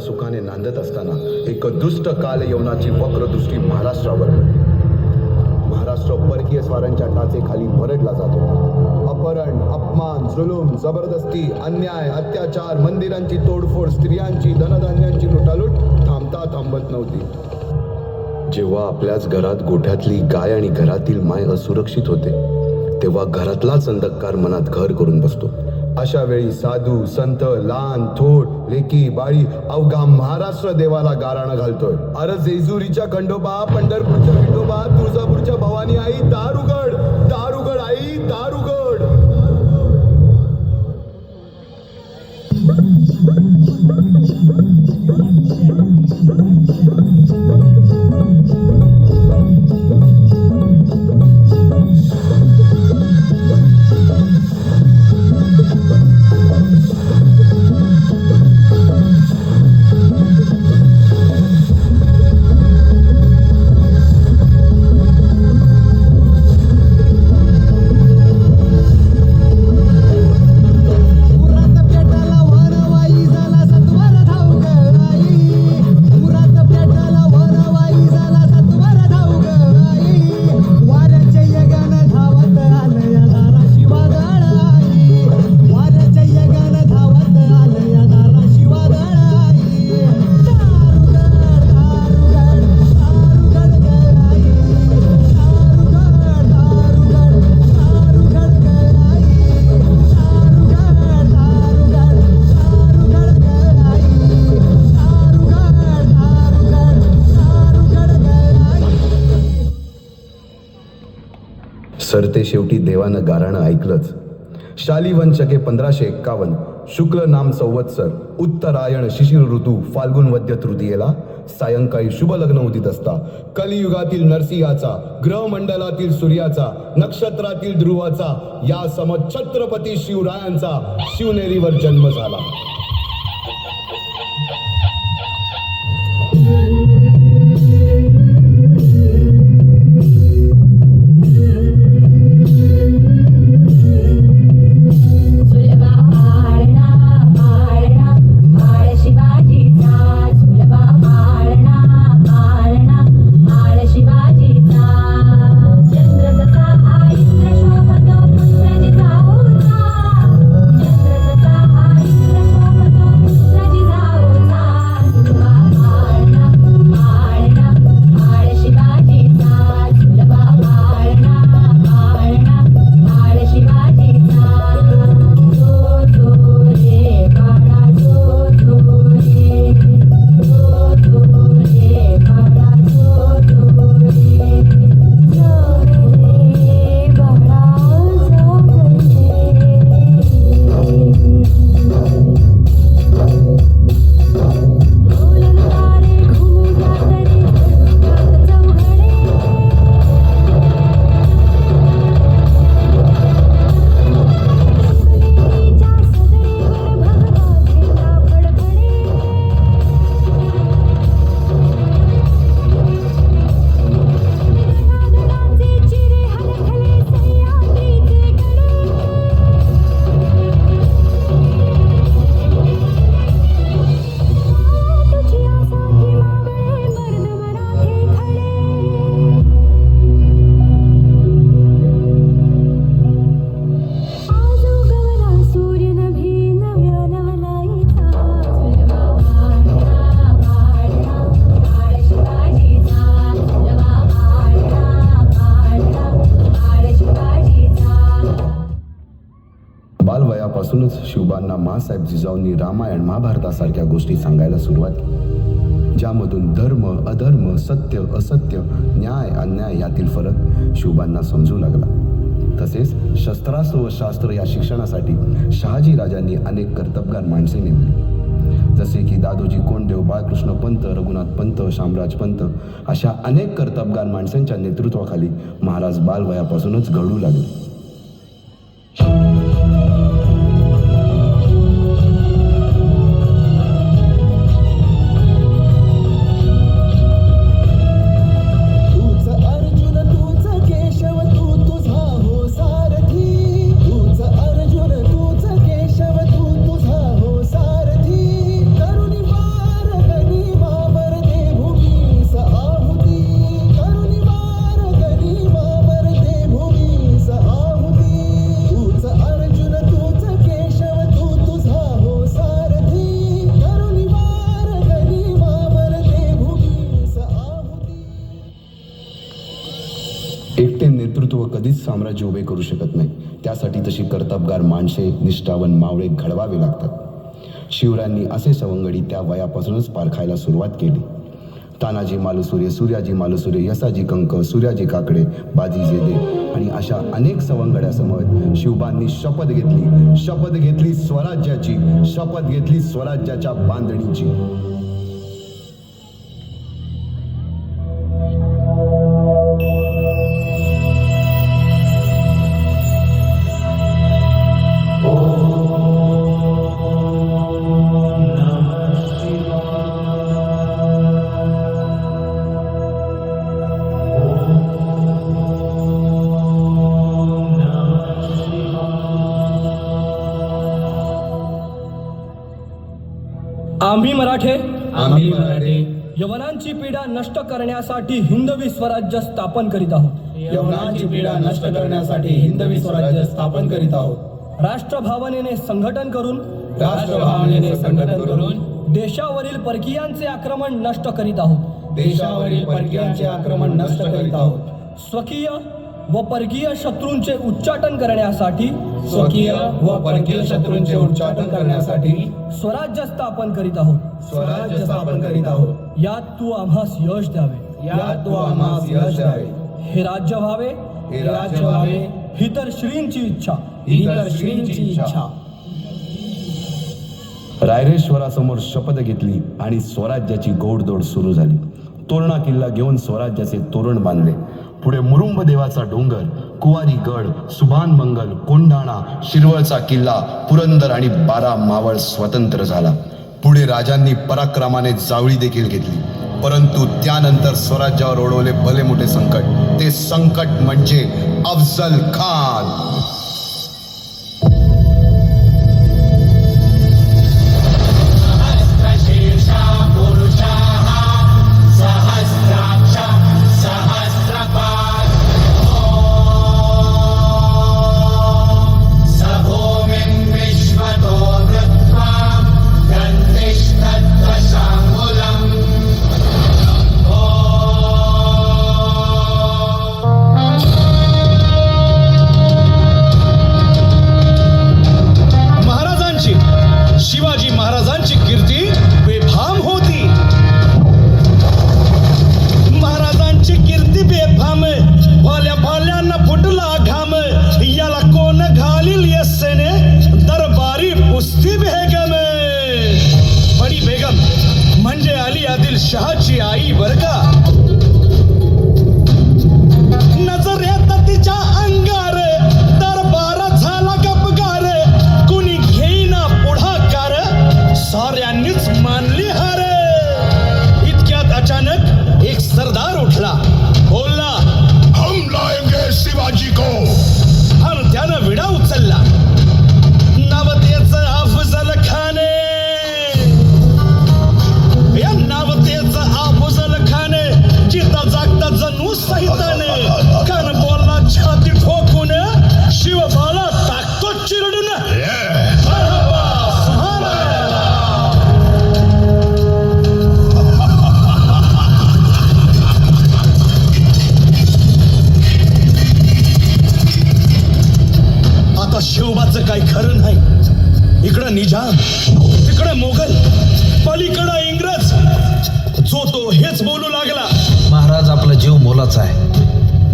सुखाने नांदत असताना एक दुष्ट काल यवनाची वक्रदृष्टी महाराष्ट्रावर पडली. महाराष्ट्र परकीय स्वारांच्या टाचेखाली भरडला जातो. अपहरण, अपमान, जुलूम, जबरदस्ती, अन्याय, अत्याचार, मंदिरांची तोडफोड, स्त्रियांची, धनधान्यांची लुटालूट थांबत नव्हती. जेव्हा आपल्याच घरात गोठ्यातली गाय आणि घरातील माय असुरक्षित होते, तेव्हा घरातलाच अंधकार मनात घर करून बसतो. अशा वेळी साधू, संत, लहान, थोर, लेकी, बाळी अवघा महाराष्ट्र देवाला गाराणं घालतोय. अरे जेजुरीच्या खंडोबा, पंढरपूरच्या विठोबा, तुळजापूरच्या भवानी आई, दार उघड, दार उघड आई, दार उघड. सरते शेवटी देवानं गाराणं ऐकलंच. शालिवन शके 1551 शुक्ल नाम संवत्सर, उत्तरायण शिशिर ऋतू, फाल्गुन वद्य तृतीयेला सायंकाळी शुभ लग्न उदित असता कलियुगातील नरसिंहाचा, ग्रहमंडलातील सूर्याचा, नक्षत्रातील ध्रुवाचा, या सम छत्रपती शिवरायांचा शिवनेरीवर जन्म झाला. बालवयापासूनच शिवबांना माँसाहेब जिजाऊंनी रामायण महाभारतासारख्या गोष्टी सांगायला सुरुवात केली, ज्यामधून धर्म अधर्म, सत्य असत्य, न्याय अन्याय यातील फरक शिवबांना समजू लागला. तसेच शस्त्रास्त्र व शास्त्र या शिक्षणासाठी शहाजी राजांनी अनेक कर्तबगार माणसे नेमली, जसे की दादोजी कोंडदेव, बाळकृष्ण पंत, रघुनाथ पंत, शामराज पंत अशा अनेक कर्तबगार माणसांच्या नेतृत्वाखाली महाराज बालवयापासूनच घडू लागले. एकटे नेतृत्व कधीच साम्राज्य उभे करू शकत नाही. त्यासाठी तशी कर्तबगार माणसे, निष्ठावन मावळे घडवावे लागतात. शिवरायांनी असे सवंगडी त्या वयापासूनच पारखायला सुरुवात केली. तानाजी मालुसुरे, सूर्याजी मालुसुरे, यसाजी कंक, सूर्याजी काकडे, बाजी जेदे आणि अशा अनेक सवंगड्यासमोर शिवबांनी शपथ घेतली स्वराज्याची, शपथ घेतली स्वराज्याच्या बांधणीची. आम्ही मराठे यवनांची पीडा नष्ट करण्यासाठी हिंदवी स्वराज्य स्थापन करीत आहोत. यवनांची पीडा नष्ट करण्यासाठी हिंदवी स्वराज्य स्थापन करीत आहोत. राष्ट्रभावनेने संघटन करून देशावरील परकीयांचे आक्रमण नष्ट करीत आहोत. देशावरील परकीयांचे आक्रमण नष्ट करीत आहोत. स्वकीय व परकीय शत्रूंचे उच्चाटन करण्यासाठी स्वकीय व परकीय शत्रूंचे उच्चाटन करण्यासाठी स्वराज्य स्थापन करीत आहोत. स्वराज्य स्थापन करीत आहोत. यात तू आम्हास यश द्यावे. यात तू आम्हास यश द्यावे. हे राज्य व्हावे, हे राज्य व्हावे, ही तर श्रींची इच्छा. ही तर श्रींची इच्छा. रायरेश्वरासमोर शपथ घेतली आणि स्वराज्याची घोडदौड सुरू झाली. तोरणा किल्ला घेऊन स्वराज्याचे तोरण बांधले. पुढे मुरुंब देवाचा डोंगर, कुवारी गड, सुभान मंगल, कोंढाणा, शिरवळचा किल्ला, पुरंदर आणि 12 मावळ स्वतंत्र झाला. पुढे राजांनी पराक्रमाने जावळी देखील घेतली. परंतु त्यानंतर स्वराज्यावर ओढवले भले मोठे संकट. ते संकट म्हणजे अफजल खान. शिवाजी महाराजांची कीर्ती बेफाम होती. महाराजांची कीर्ती बेफाम, भाल्या भाल्यांना फुटला घाम. याला कोण घालील यस्सेने, दरबारी पुस्ती बेगम. बडी बेगम म्हणजे अली आदिल शहाची आई बर का. नजर येत तिच्या अंगार, दरबार झाला गपगार. कुणी घेईना पुढाकार, साऱ्यांनीच मानली हार. इतक्यात अचानक एक सरदार उठला, बोलला, हम लाएंगे शिवाजी को. आणि त्यानं विडा उचलला. नाव त्याचं अफजल खान. या नाव त्याचं अफजल खान. जिता जागता जणू सहिताने. कान बोलला छाती ठोकून, शिवबाला टाकतो चिरडून. आता शिवबाचं काही खरं नाही. इकडं निजाम, तिकडं मोगल, पलीकडं इंग्रज. जो तो हेच बोलू लागला. महाराज, आपला जीव मोलाचा आहे.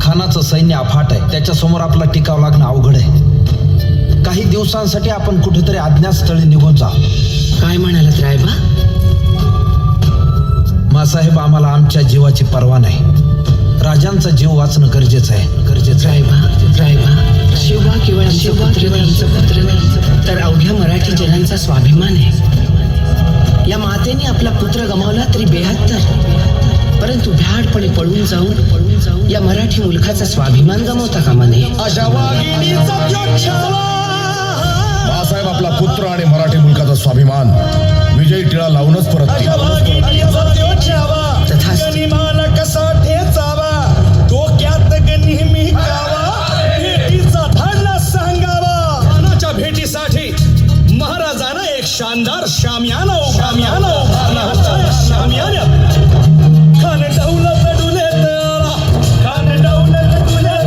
खानाचं सैन्य अफाट आहे. त्याच्यासमोर आपला टिकाव लागणं अवघड आहे. काही दिवसांसाठी आपण कुठेतरी अज्ञातस्थळी निघून जा. काय म्हणालात रायबा? मासाहेब, आम्हाला आमच्या जीवाची पर्वा नाही. राजांचा जीव वाचणं गरजेचं आहे. रायबा, शिवबा केवळ आमचं पुत्र नाही, तर अवघ्या मराठी जनांचा स्वाभिमान आहे. या मातेने आपला पुत्र गमावला तरी 72, परंतु भ्याडपणे पळून जाऊन या मराठी मुलखाचा स्वाभिमान गमावता कामा नये. अशा वाघिणीचा योच्छावा. बाळासाहेब, आपला पुत्र आणि मराठी मुलकाचा स्वाभिमान विजयी टिळा लावूनच परत अशा वाघिणीचा योच्छावा. गनिमाला कसा ठेचावा, डोक्यात नेहमी कावा. भेटीचा धाडला सांगावा. खानाच्या भेटीसाठी महाराजांना एक शानदार शामियाना उभारला. शामियाना खान डौलत डुले, खान डौलत डुले.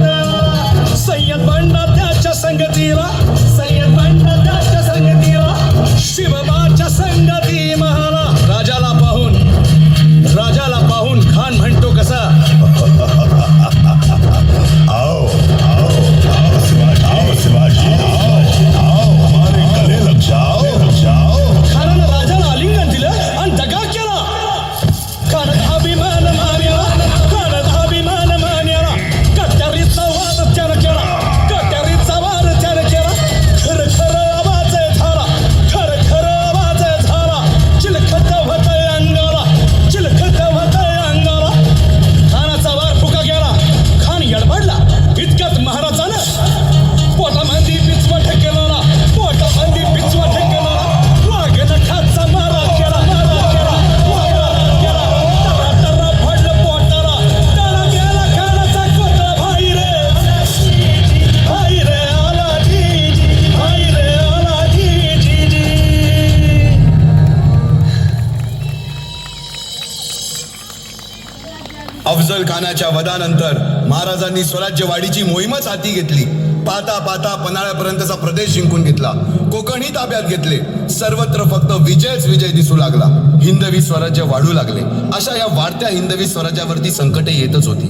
मानाच्या वधानंतर महाराजांनी स्वराज्यवाढीची मोहीमच हाती घेतली. पाहता पाहता पन्हाळ्यापर्यंतचा प्रदेश जिंकून घेतला. कोकणही ताब्यात घेतले. सर्वत्र फक्त विजयच विजय दिसू लागला. हिंदवी स्वराज्य वाढू लागले. अशा या वाढत्या हिंदवी स्वराज्यावरती संकटे येतच होती.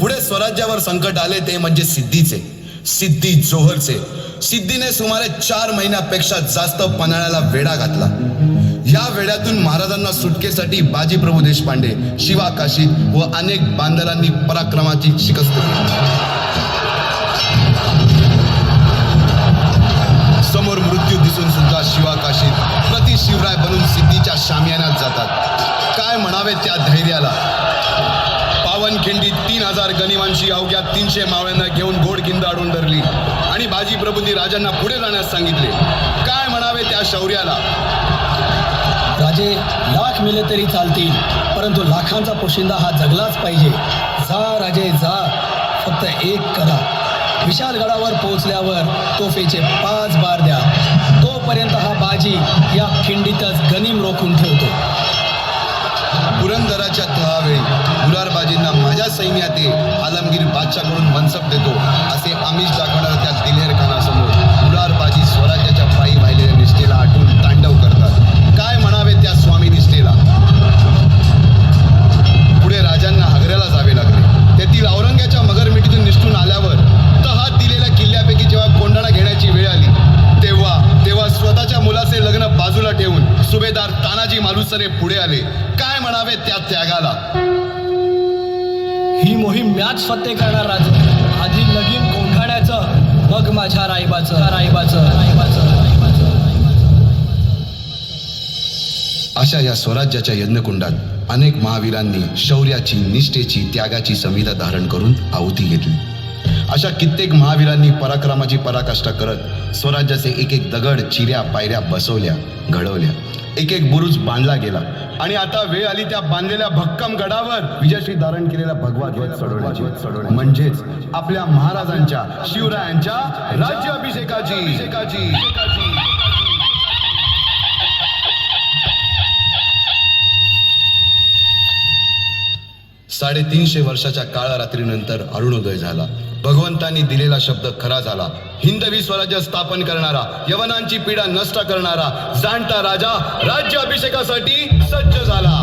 पुढे स्वराज्यावर संकट आले ते म्हणजे सिद्धीचे, सिद्धी जोहरचे. सिद्धीने सुमारे 4 महिन्यापेक्षा जास्त पन्हाळ्याला वेढा घातला. या वेड्यातून महाराजांना सुटकेसाठी बाजीप्रभू देशपांडे, शिवा काशीद व अनेक बांधलांनी पराक्रमाची शिकस्त केली. समोर मृत्यू दिसून सुद्धा शिवा काशीद प्रति शिवराय बनून सिद्धीच्या शामियानात जातात. काय म्हणावे त्या धैर्याला. पावनखिंडीत 3000 गनिमांशी अवघ्या 300 मावळ्यांना घेऊन घोडखिंड अडून धरली आणि बाजीप्रभूंनी राजांना पुढे जाण्यास सांगितले. काय म्हणावे त्या शौर्याला. राजे लाख मेले तरी चालतील, परंतु लाखांचा पोशिंदा हा जगलाच पाहिजे. जा राजे जा, फक्त एक करा. विशालगडावर पोहोचल्यावर तोफेचे 5 बार द्या. तोपर्यंत हा बाजी या खिंडीतच गनिम रोखून ठेवतो. पुरंदराच्या तहावेळी मुरारबाजींना माझ्या सैन्यात आलमगीर बादशाहकडून मनसब देतो असे आमिष दाखवणाऱ्या त्या दिलेर खानासमोर मुरारबाजी स्वराज्याच्या पायी वाहिलेल्या निष्ठेला आठवून तांडव करतात. काय म्हणावे त्या स्वामी निष्ठेला. पुढे राजांना आग्र्याला जावे लागले. तेथील औरंग्याच्या मगरमिठीतून निष्ठून आल्यावर तहात दिलेल्या किल्ल्यापैकी जेव्हा कोंडाणा घेण्याची वेळ आली तेव्हा स्वतःच्या मुलाचे लग्न बाजूला ठेवून सुभेदार तानाजी मालुसरे पुढे आले. काय म्हणावे त्या त्यागाला. ही मोहीम मॅच फत्ते करणार राजे. आधी लगीन कोंढाण्याचं, मग माझ्या रायबाचं. अशा या स्वराज्याच्या यज्ञकुंडात अनेक महावीरांनी शौर्याची, निष्ठेची, त्यागाची संविधा धारण करून आहुती घेतली. अशा कित्येक महावीरांनी पराक्रमाची पराकाष्ठा करत स्वराज्याचे एक एक दगड, चिऱ्या, पायऱ्या बसवल्या, घडवल्या. एक एक बुरुज बांधला गेला आणि आता वेळ आली त्या बांधलेल्या भक्कम गडावर विजयश्री धारण केलेला भगवा ध्वज चढवण्याची, म्हणजेच आपल्या महाराजांच्या, शिवरायांच्या राज्याभिषेकाची. 350 वर्षाच्या काळरात्रीनंतर अरुणोदय झाला. भगवंतांनी दिलेला शब्द खरा झाला. हिंदवी स्वराज्य स्थापन करणारा, यवनांची पीडा नष्ट करणारा जाणता राजा राज्याभिषेकासाठी सज्ज झाला.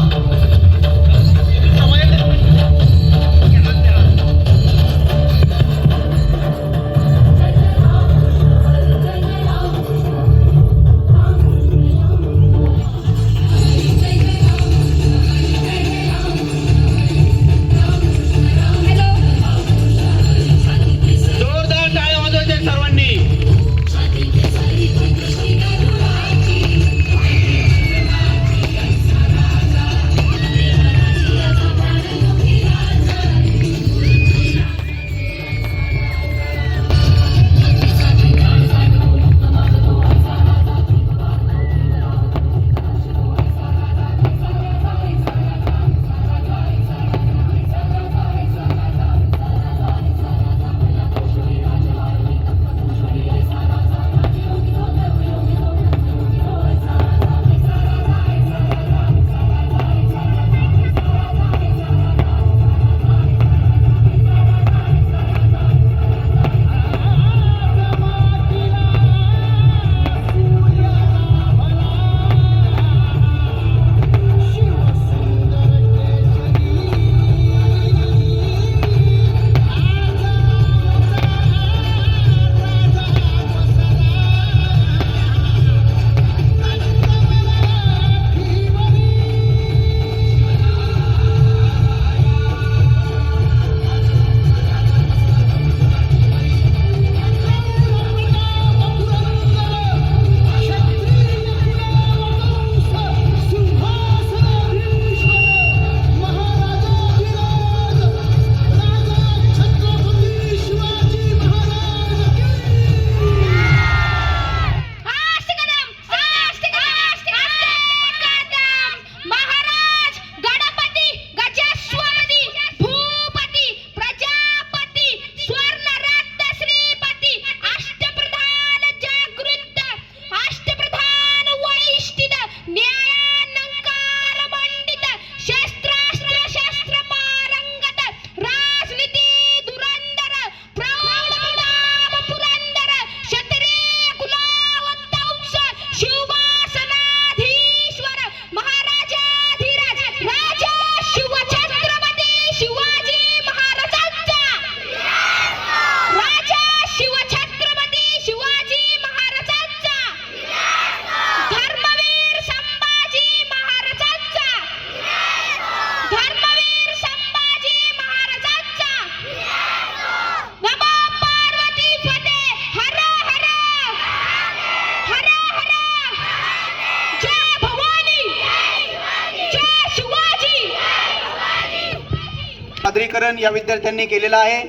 सादरीकरण या विद्यार्थ्यांनी केलेलं आहे.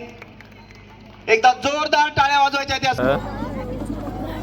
एकदा जोरदार टाळ्या वाजवायच्या त्या